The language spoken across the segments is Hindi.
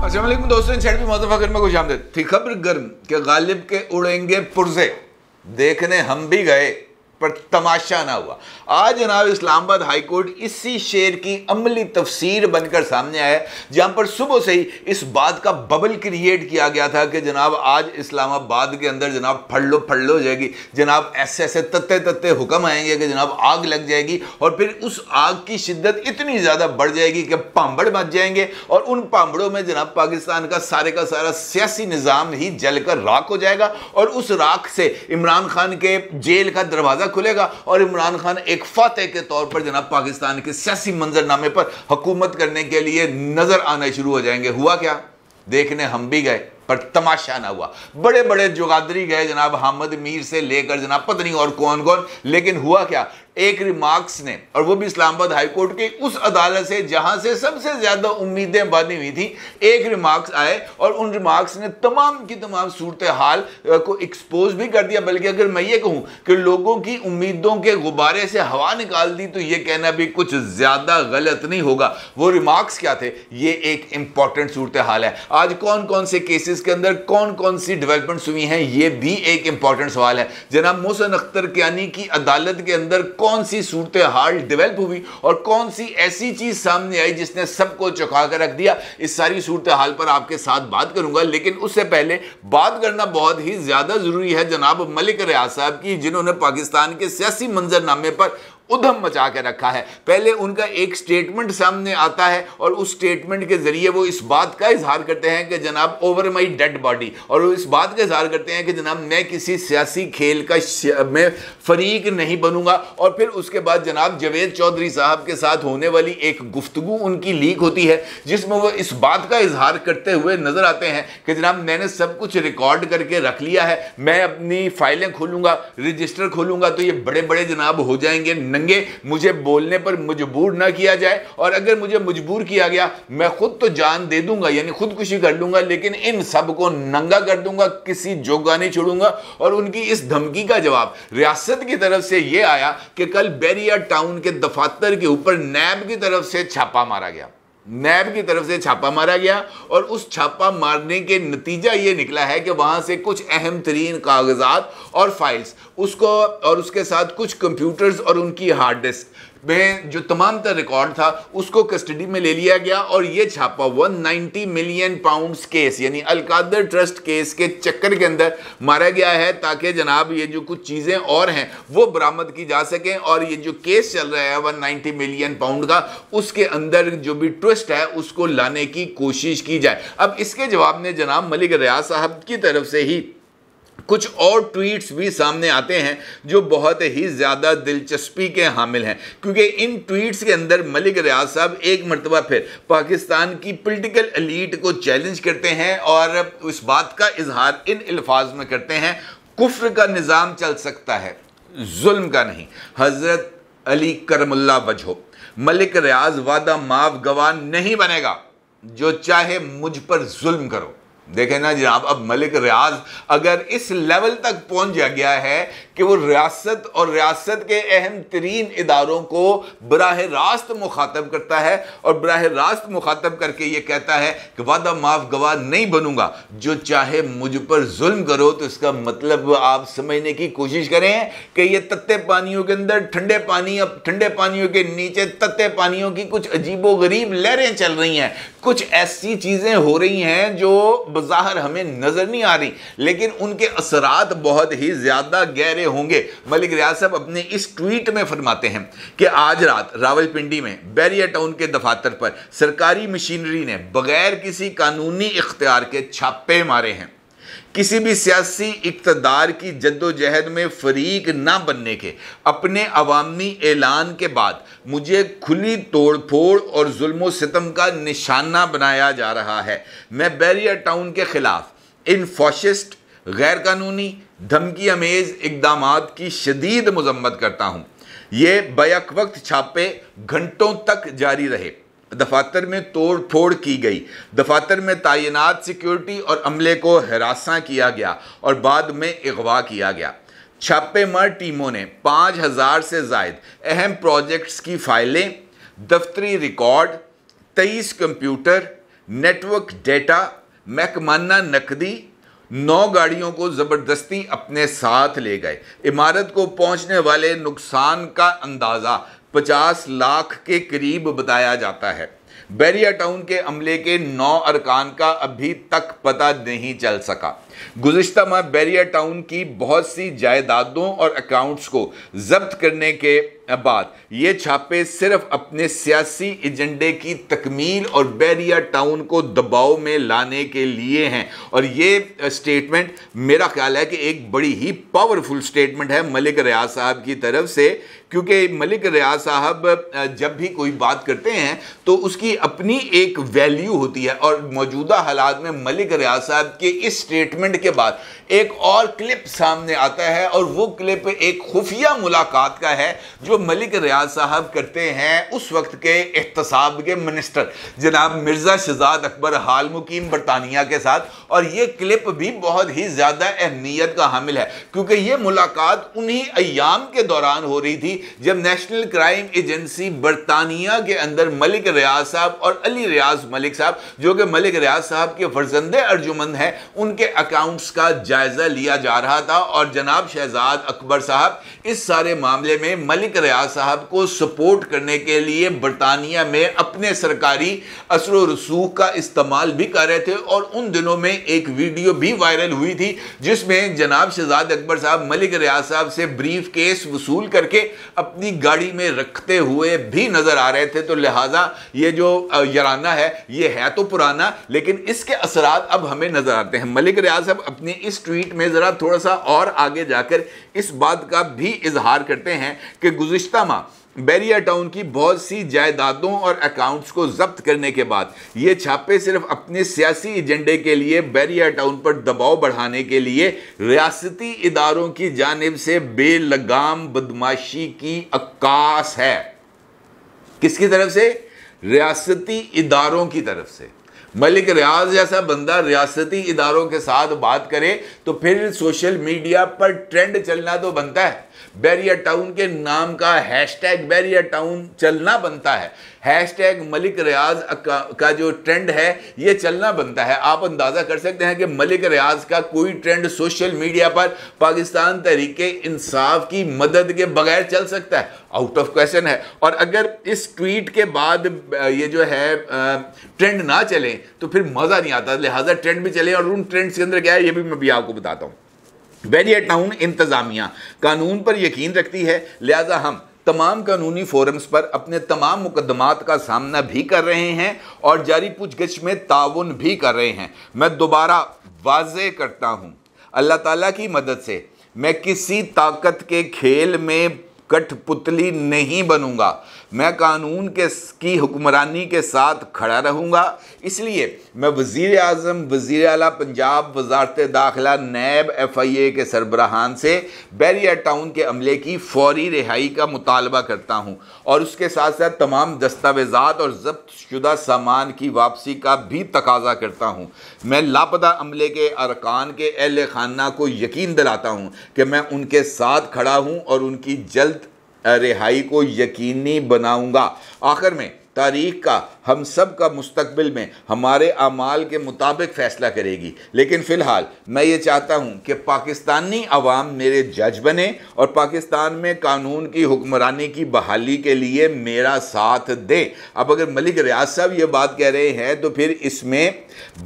अस्सलाम वालेकुम दोस्तों, इन साइड भी मौजूद में खुश आमदीद। थी खबर गर्म कि गालिब के उड़ेंगे पुर्जे, देखने हम भी गए पर तमाशा ना हुआ। आज जनाब इस्लामाबाद हाई कोर्ट इसी शेर की अमली तफसीर बनकर सामने आया, जहां पर सुबह से ही इस बात का बबल क्रिएट किया गया था कि जनाब आज इस्लामाबाद के अंदर जनाब फड़लो हो जाएगी, जनाब ऐसे ऐसे तत्ते तत्ते हुक्म आएंगे कि जनाब आग लग जाएगी और फिर उस आग की शिद्दत इतनी ज़्यादा बढ़ जाएगी कि पांबड़ मच जाएंगे और उन पांबड़ों में जनाब पाकिस्तान का सारा सियासी निज़ाम ही जलकर राख हो जाएगा और उस राख से इमरान खान के जेल का दरवाज़ा खुलेगा और इमरान खान एक फातेह के तौर पर जनाब पाकिस्तान के सियासी मंजरनामे पर हुकूमत करने के लिए नजर आना शुरू हो जाएंगे। हुआ क्या? देखने हम भी गए पर तमाशा ना हुआ। बड़े बड़े जुगादरी गए जनाब, हामिद मीर से लेकर जनाब पता नहीं और कौन कौन, लेकिन हुआ क्या? एक रिमार्क्स ने, और वो भी इस्लामाबाद हाई कोर्ट के उस अदालत से जहां से सबसे ज्यादा उम्मीदें बांधी हुई थी, एक रिमार्क्स आए और उन रिमार्क्स ने तमाम की तमाम सूरत हाल को एक्सपोज भी कर दिया। बल्कि अगर मैं ये कहूं कि लोगों की उम्मीदों के गुब्बारे से हवा निकाल दी तो ये कहना भी कुछ ज्यादा गलत नहीं होगा। वो रिमार्क्स क्या थे? ये एक इंपॉर्टेंट सूरत हाल है। आज कौन कौन से केसेस के अंदर कौन कौन सी डेवलपमेंट्स हुई हैं, ये भी एक इंपॉर्टेंट सवाल है। जनाब मोहसिन अख्तर कियानी की अदालत के अंदर कौन सी सूरत हाल डेवलप हुई और कौन सी ऐसी चीज सामने आई जिसने सबको चौंका कर रख दिया, इस सारी सूरत हाल पर आपके साथ बात करूंगा। लेकिन उससे पहले बात करना बहुत ही ज्यादा जरूरी है जनाब मलिक रियाज साहब की, जिन्होंने पाकिस्तान के सियासी मंजरनामे पर उधम मचा के रखा है। पहले उनका एक स्टेटमेंट सामने आता है और उस स्टेटमेंट के जरिए वो इस बात का इजहार करते हैं कि जनाब ओवर माई डेड बॉडी, और वो इस बात का इजहार करते हैं कि जनाब मैं किसी सियासी खेल का मैं फरीक नहीं बनूंगा। और फिर उसके बाद जनाब जावेद चौधरी साहब के साथ होने वाली एक गुफ्तगू उनकी लीक होती है जिसमें वो इस बात का इजहार करते हुए नजर आते हैं कि जनाब मैंने सब कुछ रिकॉर्ड करके रख लिया है, मैं अपनी फाइलें खोलूंगा, रजिस्टर खोलूंगा तो ये बड़े बड़े जनाब हो जाएंगे नंगे, मुझे बोलने पर मजबूर ना किया जाए, और अगर मुझे मजबूर किया गया मैं खुद तो जान दे दूंगा यानी खुदकुशी कर लूंगा, लेकिन इन सब को नंगा कर दूंगा, किसी जोगा नहीं छोड़ूंगा। और उनकी इस धमकी का जवाब रियासत की तरफ से यह आया कि कल बैरिया टाउन के दफातर के ऊपर नैब की तरफ से छापा मारा गया। नैब की तरफ से छापा मारा गया और उस छापा मारने के नतीजा ये निकला है कि वहां से कुछ अहम तरीन कागजात और फाइल्स उसको और उसके साथ कुछ कंप्यूटर्स और उनकी हार्ड डिस्क में जो तमाम तर रिकॉर्ड था उसको कस्टडी में ले लिया गया। और ये छापा 190 मिलियन पाउंड्स केस यानी अलकादर ट्रस्ट केस के चक्कर के अंदर मारा गया है ताकि जनाब ये जो कुछ चीज़ें और हैं वो बरामद की जा सकें और ये जो केस चल रहा है 190 मिलियन पाउंड का, उसके अंदर जो भी ट्विस्ट है उसको लाने की कोशिश की जाए। अब इसके जवाब में जनाब मलिक रियाज साहब की तरफ से ही कुछ और ट्वीट्स भी सामने आते हैं जो बहुत ही ज़्यादा दिलचस्पी के हामिल हैं, क्योंकि इन ट्वीट्स के अंदर मलिक रियाज साहब एक मरतबा फिर पाकिस्तान की पॉलिटिकल एलीट को चैलेंज करते हैं और इस बात का इजहार इन अल्फाज में करते हैं, कुफ्र का निज़ाम चल सकता है, जुल्म का नहीं। हज़रत अली करमुल्ला वजहो, मलिक रियाज वादा माफ गवाह नहीं बनेगा, जो चाहे मुझ पर जुल्म करो। देखें ना जनाब, अब मलिक रियाज अगर इस लेवल तक पहुंच गया है कि वो रियासत और रियासत के अहम तरीन इदारों को बराह रास्त मुखातब करता है और बराह रास्त मुखातब करके ये कहता है कि वादा माफ गवाह नहीं बनूंगा, जो चाहे मुझ पर जुल्म करो, तो इसका मतलब आप समझने की कोशिश करें कि ये तत्ते पानियों के अंदर ठंडे पानी, अब ठंडे पानियों के नीचे तत्ते पानियों की कुछ अजीबो गरीब लहरें चल रही हैं, कुछ ऐसी चीजें हो रही हैं जो ज़ाहिर हमें नजर नहीं आ रही लेकिन उनके असरात बहुत ही ज्यादा गहरे होंगे। मलिक रियाज साहब अपने इस ट्वीट में फरमाते हैं कि आज रात रावलपिंडी में बैरिया टाउन के दफातर पर सरकारी मशीनरी ने बगैर किसी कानूनी इख्तियार के छापे मारे हैं। किसी भी सियासी इक़्तिदार की जद्दोजहद में फरीक ना बनने के अपने अवामी ऐलान के बाद मुझे खुली तोड़ फोड़ और जुल्म सितम का निशाना बनाया जा रहा है। मैं बैरिया टाउन के खिलाफ इन फॉशिस्ट गैर कानूनी धमकी अमेज इक़दामात की शदीद मजम्मत करता हूँ। ये बैक वक्त छापे घंटों तक जारी रहे, दफातर में तोड़ फोड़ की गई, दफातर में तैनात सिक्योरिटी और अमले को हरासा किया गया और बाद में अगवा किया गया। छापेमार टीमों ने 5000 से जायद अहम प्रोजेक्ट्स की फाइलें, दफ्तरी रिकॉर्ड, 23 कंप्यूटर, नेटवर्क डेटा, महकमाना नकदी, 9 गाड़ियों को ज़बरदस्ती अपने साथ ले गए। इमारत को पहुंचने वाले नुकसान का अंदाज़ा 50 लाख के करीब बताया जाता है। बैरिया टाउन के अमले के 9 अरकान का अभी तक पता नहीं चल सका। गुज़िश्ता माह बैरिया टाउन की बहुत सी जायदादों और अकाउंट्स को जब्त करने के बाद ये छापे सिर्फ अपने सियासी एजेंडे की तकमील और बैरिया टाउन को दबाव में लाने के लिए हैं। और ये स्टेटमेंट मेरा ख्याल है कि एक बड़ी ही पावरफुल स्टेटमेंट है मलिक रियाज साहब की तरफ से, क्योंकि मलिक रियाज साहब जब भी कोई बात करते हैं तो उसकी अपनी एक वैल्यू होती है। और मौजूदा हालात में मलिक रियाज साहब के इस स्टेटमेंट के बाद एक और क्लिप सामने आता है, और वो क्लिप एक खुफिया मुलाकात का है जो मलिक रियाज साहब करते हैं उस वक्त के एहतसाब के मिनिस्टर जनाब मिर्ज़ा शहजाद अकबर हाल मुकीम बरतानिया के साथ। और ये क्लिप भी बहुत ही ज़्यादा अहमियत का हामिल है, क्योंकि ये मुलाकात उन्हीं अय्याम के दौरान हो रही थी जब नेशनल क्राइम एजेंसी बरतानिया के अंदर मलिक रियाज साहब और अली रियाज मलिक साहब, जो कि मलिक रियाज साहब के फर्जंदे अर्जुमंद हैं, उनके अकाउंट्स का जायजा लिया जा रहा था। और जनाब शहजाद अकबर साहब इस सारे मामले में मलिक रियाज साहब को सपोर्ट करने के लिए बरतानिया में अपने सरकारी असर व रसूख का इस्तेमाल भी कर रहे थे। और उन दिनों में एक वीडियो भी वायरल हुई थी जिसमें जनाब शहजाद अकबर साहब मलिक रियाज साहब से ब्रीफ केस वसूल करके अपनी गाड़ी में रखते हुए भी नजर आ रहे थे। तो लिहाजा ये जो यराना है ये है तो पुराना, लेकिन इसके असरात अब हमें नजर आते हैं। मलिक रियाज साहब अपनी इस ट्वीट में जरा थोड़ा सा और आगे जाकर इस बात का भी इजहार करते हैं कि गुज़िश्ता माह बैरिया टाउन की बहुत सी जायदादों और अकाउंट्स को जब्त करने के बाद ये छापे सिर्फ अपने सियासी एजेंडे के लिए बैरिया टाउन पर दबाव बढ़ाने के लिए रियासती इदारों की जानिब से बेलगाम बदमाशी की अक्कास है। किसकी तरफ से? रियासती इदारों की तरफ से। मलिक रियाज जैसा बंदा रियासती इदारों के साथ बात करे तो फिर सोशल मीडिया पर ट्रेंड चलना तो बनता है। बैरिया टाउन के नाम का हैशटैग बैरिया टाउन चलना बनता है। हैशटैग मलिक रियाज का जो ट्रेंड है ये चलना बनता है। आप अंदाज़ा कर सकते हैं कि मलिक रियाज का कोई ट्रेंड सोशल मीडिया पर पाकिस्तान तहरीक इंसाफ की मदद के बगैर चल सकता है? आउट ऑफ क्वेश्चन है। और अगर इस ट्वीट के बाद ये जो है ट्रेंड ना चले तो फिर मज़ा नहीं आता। लिहाजा ट्रेंड भी चले, और उन ट्रेंड्स के अंदर क्या है ये भी मैं भी आपको बताता हूँ। बैरिया टाउन इंतज़ामिया कानून पर यकीन रखती है, लिहाजा हम तमाम कानूनी फोरम्स पर अपने तमाम मुकदमात का सामना भी कर रहे हैं और जारी पूछगिछ में ताउन भी कर रहे हैं। मैं दोबारा वाज़े करता हूँ, अल्लाह ताला की मदद से मैं किसी ताकत के खेल में कठपुतली नहीं बनूंगा। मैं कानून की हुक्मरानी के साथ खड़ा रहूँगा। इसलिए मैं वज़ीर आज़म, वज़ीर आला पंजाब, वज़ारत दाखिला, नैब FIA के सरबराहान से बैरिया टाउन के अमले की फौरी रिहाई का मुतालबा करता हूँ और उसके साथ साथ तमाम दस्तावेज़ात और जब्त शुदा सामान की वापसी का भी तकाजा करता हूँ। मैं लापता अमले के अरकान के अहल खाना को यकीन दिलाता हूँ कि मैं उनके साथ खड़ा हूँ और उनकी जल्द रिहाई को यकीनी बनाऊंगा। आखिर में तारीख का हम सब का मुस्तकबिल में हमारे अमाल के मुताबिक फ़ैसला करेगी, लेकिन फ़िलहाल मैं ये चाहता हूँ कि पाकिस्तानी अवाम मेरे जज बने और पाकिस्तान में कानून की हुक्मरानी की बहाली के लिए मेरा साथ दे। अब अगर मलिक रियाज साहब ये बात कह रहे हैं तो फिर इसमें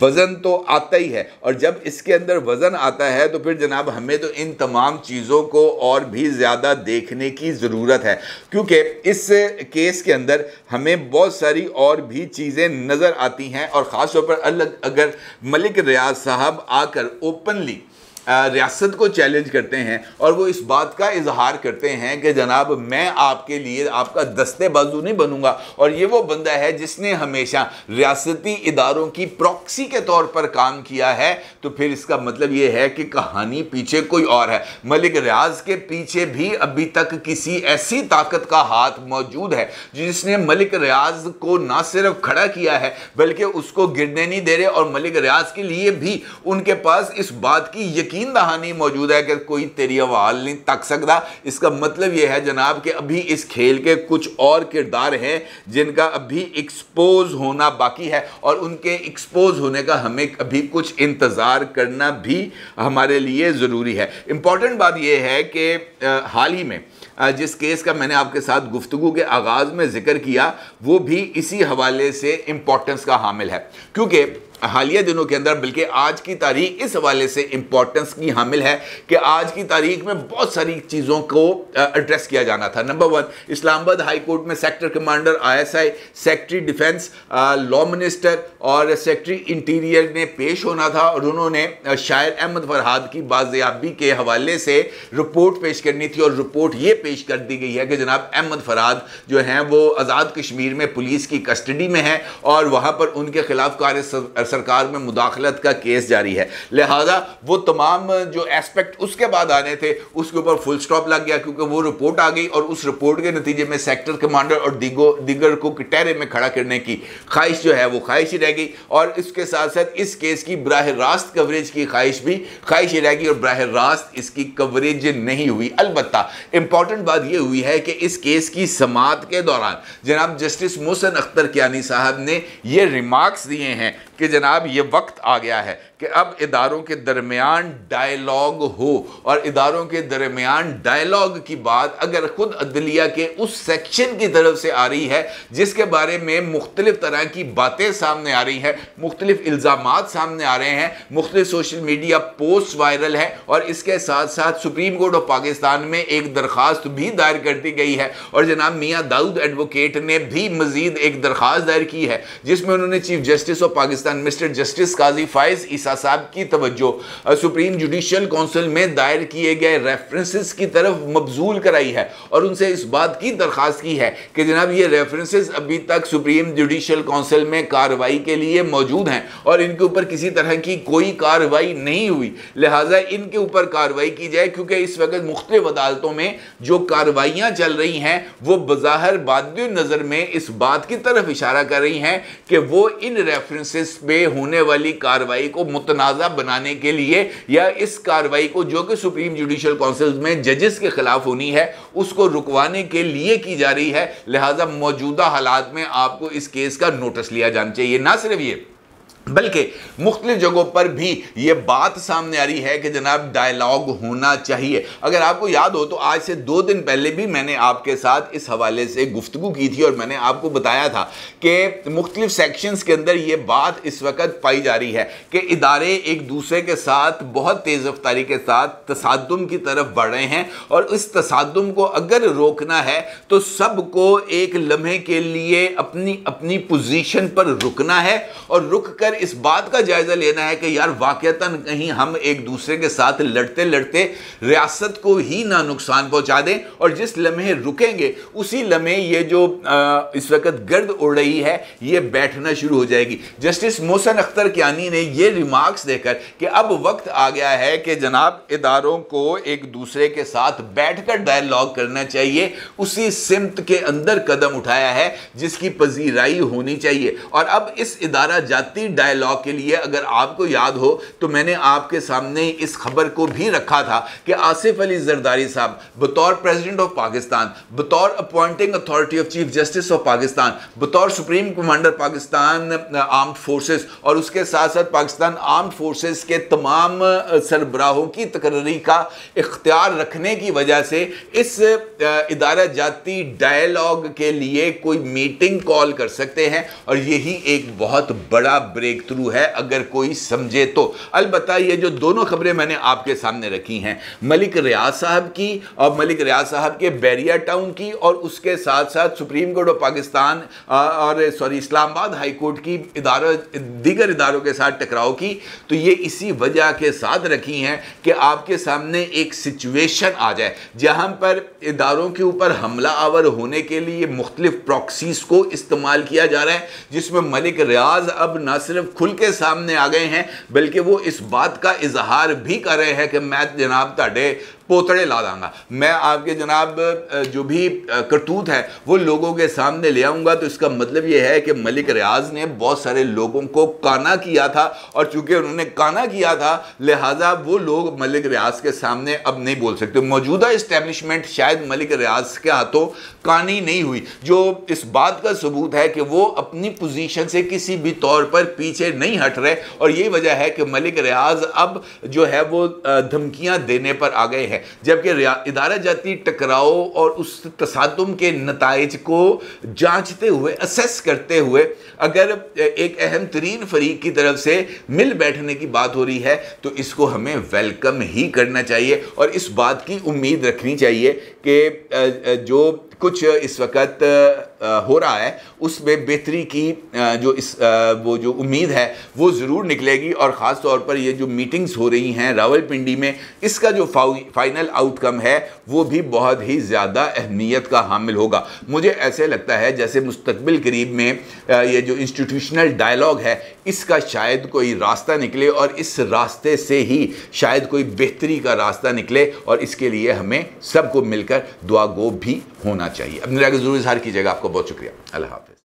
वज़न तो आता ही है, और जब इसके अंदर वज़न आता है तो फिर जनाब हमें तो इन तमाम चीज़ों को और भी ज़्यादा देखने की ज़रूरत है, क्योंकि इस केस के अंदर हमें बहुत सारी और भी चीज़ें नज़र आती हैं। और ख़ास तौर पर अगर मलिक रियाज साहब आकर ओपनली रियासत को चैलेंज करते हैं और वो इस बात का इजहार करते हैं कि जनाब मैं आपके लिए आपका दस्ते बाजू नहीं बनूंगा, और ये वो बंदा है जिसने हमेशा रियासती इदारों की प्रॉक्सी के तौर पर काम किया है, तो फिर इसका मतलब ये है कि कहानी पीछे कोई और है। मलिक रियाज के पीछे भी अभी तक किसी ऐसी ताकत का हाथ मौजूद है जिसने मलिक रियाज को ना सिर्फ खड़ा किया है बल्कि उसको गिरने नहीं दे रहे, और मलिक रियाज के लिए भी उनके पास इस बात की यकीन दहानी मौजूद है कि कोई तेरी आवाज़ नहीं तक सकता। इसका मतलब यह है जनाब कि अभी इस खेल के कुछ और किरदार हैं जिनका अभी एक्सपोज होना बाकी है, और उनके एक्सपोज होने का हमें अभी कुछ इंतज़ार करना भी हमारे लिए ज़रूरी है। इम्पॉर्टेंट बात यह है कि हाल ही में जिस केस का मैंने आपके साथ गुफ्तगू के आगाज़ में जिक्र किया वो भी इसी हवाले से इम्पोर्टेंस का हामिल है, क्योंकि हालिया दिनों के अंदर, बल्कि आज की तारीख इस हवाले से इंपॉर्टेंस की हामिल है कि आज की तारीख में बहुत सारी चीज़ों को एड्रेस किया जाना था। नंबर 1, इस्लामाबाद हाई कोर्ट में sector commander ISI, secretary defence, law minister और सेक्रेटरी इंटीरियर ने पेश होना था, और उन्होंने शायर अहमद फरहाद की बाजियाबी के हवाले से रिपोर्ट पेश करनी थी। और रिपोर्ट ये पेश कर दी गई है कि जनाब अहमद फरहाद जो हैं वो आज़ाद कश्मीर में पुलिस की कस्टडी में हैं और वहाँ पर उनके खिलाफ कार्य सरकार में मुदाखलत का केस जारी है। लिहाजा वो तमाम जो एस्पेक्ट उसके बाद आने थे उसके ऊपर फुल स्टॉप लग गया, क्योंकि वो रिपोर्ट आ गई और उस रिपोर्ट के नतीजे में सेक्टर कमांडर और दीगर को कटहरे में खड़ा करने की ख्वाहिश जो है वो ख्वाहिश ही रह गई, और इसके साथ साथ इस केस की बराह रास्त कवरेज की ख्वाहिश ही रह गई और बराह रास्त इसकी कवरेज नहीं हुई। अलबत्ता इंपॉर्टेंट बात यह हुई है कि इस केस की समाअत के दौरान जनाब जस्टिस मोहसिन अख्तर कियानी साहब ने यह रिमार्क्स दिए हैं कि जनाब ये वक्त आ गया है कि अब इदारों के दरमियान डायलॉग हो, और इदारों के दरमियान डायलॉग की बात अगर खुद अदलिया के उस सेक्शन की तरफ से आ रही है जिसके बारे में मुख्तलिफ तरह की बातें सामने आ रही हैं, मुख्तलिफ इल्ज़ामात सामने आ रहे हैं, मुख्तलिफ सोशल मीडिया पोस्ट वायरल है, और इसके साथ साथ सुप्रीम कोर्ट ऑफ पाकिस्तान में एक दरख्वास्त भी दायर कर दी गई है, और जनाब मियाँ दाऊद एडवोकेट ने भी मजीद एक दरख्वास्त दायर की है जिसमें उन्होंने chief justice of Pakistan mister justice Qazi Faez Isa साहब की तवज्जो सुप्रीम जुडिशियल काउंसिल में दायर किए गए रेफरेंसेस की तरफ मबजूल कराई है, और उनसे इस बात की दरखास्त की है कि जनाब ये रेफरेंसेस अभी तक सुप्रीम जुडिशियल काउंसिल में कार्रवाई के लिए मौजूद हैं और इनके ऊपर किसी तरह की कोई कार्रवाई नहीं हुई, लिहाजा इनके ऊपर कार्रवाई की जाए, क्योंकि इस वक्त मुख्तलिफ अदालतों में जो कार्रवाइयाँ चल रही हैं वो बज़ाहिर बादियो नज़र में इस बात की तरफ इशारा कर रही हैं कि वो इन रेफरेंसेस पे होने वाली कार्रवाई को मुतनाज़ा बनाने के लिए या इस कार्रवाई को जो कि सुप्रीम जुडिशियल काउंसिल में जजेस के खिलाफ होनी है उसको रुकवाने के लिए की जा रही है। लिहाजा मौजूदा हालात में आपको इस केस का नोटिस लिया जाना चाहिए। ना सिर्फ ये बल्कि मुख्तलिफ जगहों पर भी ये बात सामने आ रही है कि जनाब डायलॉग होना चाहिए। अगर आपको याद हो तो आज से 2 दिन पहले भी मैंने आपके साथ इस हवाले से गुफ्तगू की थी और मैंने आपको बताया था कि मुख्तलिफ सेक्शंस के अंदर ये बात इस वक्त पाई जा रही है कि इदारे एक दूसरे के साथ बहुत तेज़ रफ्तारी के साथ तसादुम की तरफ बढ़ रहे हैं, और इस तसादुम को अगर रोकना है तो सबको एक लम्हे के लिए अपनी अपनी पोजीशन पर रुकना है और रुक कर इस बात का जायजा लेना है कि यार वाकईतन कहीं हम एक दूसरे के साथ लड़ते लड़ते रियासत को ही ना नुकसान पहुंचा दें, और जिस लम्हे रुकेंगे उसी लम्हे ये जो इस वक्त गर्द उड़ रही है ये बैठना शुरू हो जाएगी। जस्टिस मोहसिन अख्तर कियानी ने ये रिमार्क्स देकर कि अब वक्त आ गया है कि जनाब इदारों को एक दूसरे के साथ बैठकर डायलॉग करना चाहिए, उसी सिमत के अंदर कदम उठाया है जिसकी पजीराई होनी चाहिए। और अब इस इदारा जाती डायलॉग के लिए अगर आपको याद हो तो मैंने आपके सामने इस खबर को भी रखा था कि आसिफ अली जरदारी साहब बतौर प्रेसिडेंट ऑफ पाकिस्तान, बतौर appointing authority of chief justice of Pakistan, बतौर supreme commander Pakistan armed forces और उसके साथ साथ पाकिस्तान आर्म्ड फोर्सेस के तमाम सरबराहों की तकर्री का इख्तियार रखने की वजह से इस इदारा जाती डायलॉग के लिए कोई मीटिंग कॉल कर सकते हैं, और यही एक बहुत बड़ा ब्रेक थ्रू है अगर कोई समझे तो। अलबत्ता ये जो दोनों खबरें मैंने आपके सामने रखी हैं, मलिक रियाज साहब की और मलिक रियाज साहब के बैरिया टाउन की, और उसके साथ साथ सुप्रीम कोर्ट ऑफ पाकिस्तान और इस्लामाबाद हाई कोर्ट की दीगर इदारों के साथ टकराव की, तो ये इसी वजह के साथ रखी हैं कि आपके सामने एक सिचुएशन आ जाए जहां पर इदारों के ऊपर हमला आवर होने के लिए मुख्तलिफ प्रॉक्सीज को इस्तेमाल किया जा रहा है, जिसमें मलिक रियाज अब न सिर्फ खुल के सामने आ गए हैं बल्कि वो इस बात का इजहार भी कर रहे हैं कि मैं जनाब ताड़े पोतड़े ला दूंगा, मैं आपके जनाब जो भी करतूत है वो लोगों के सामने ले आऊँगा। तो इसका मतलब ये है कि मलिक रियाज ने बहुत सारे लोगों को काना किया था, और चूंकि उन्होंने काना किया था लिहाजा वो लोग मलिक रियाज के सामने अब नहीं बोल सकते। मौजूदा इस्टेब्लिशमेंट शायद मलिक रियाज के हाथों कानी नहीं हुई, जो इस बात का सबूत है कि वो अपनी पोजीशन से किसी भी तौर पर पीछे नहीं हट रहे। और यही वजह है कि मलिक रियाज अब जो है वो धमकियां देने पर आ गए हैं, जबकि इदारा जाती टकराव और उस तसादुम के नताइज को जांचते हुए, असेस करते हुए अगर एक अहम तरीन फरीक की तरफ से मिल बैठने की बात हो रही है तो इसको हमें वेलकम ही करना चाहिए और इस बात की उम्मीद रखनी चाहिए कि जो कुछ इस वक्त हो रहा है उसमें बेहतरी की वो जो उम्मीद है वो ज़रूर निकलेगी। और ख़ास तौर पर ये जो मीटिंग्स हो रही हैं रावलपिंडी में, इसका जो फाइनल आउटकम है वो भी बहुत ही ज़्यादा अहमियत का हामिल होगा। मुझे ऐसे लगता है जैसे मुस्तकबिल करीब में ये जो इंस्टीट्यूशनल डायलॉग है इसका शायद कोई रास्ता निकले और इस रास्ते से ही शायद कोई बेहतरी का रास्ता निकले, और इसके लिए हमें सबको मिलकर दुआ गो भी होना चाहिए। अपनी राय को ज़रूर इज़हार कीजिएगा। आपको बहुत शुक्रिया। अल्लाह हाफ़िज़।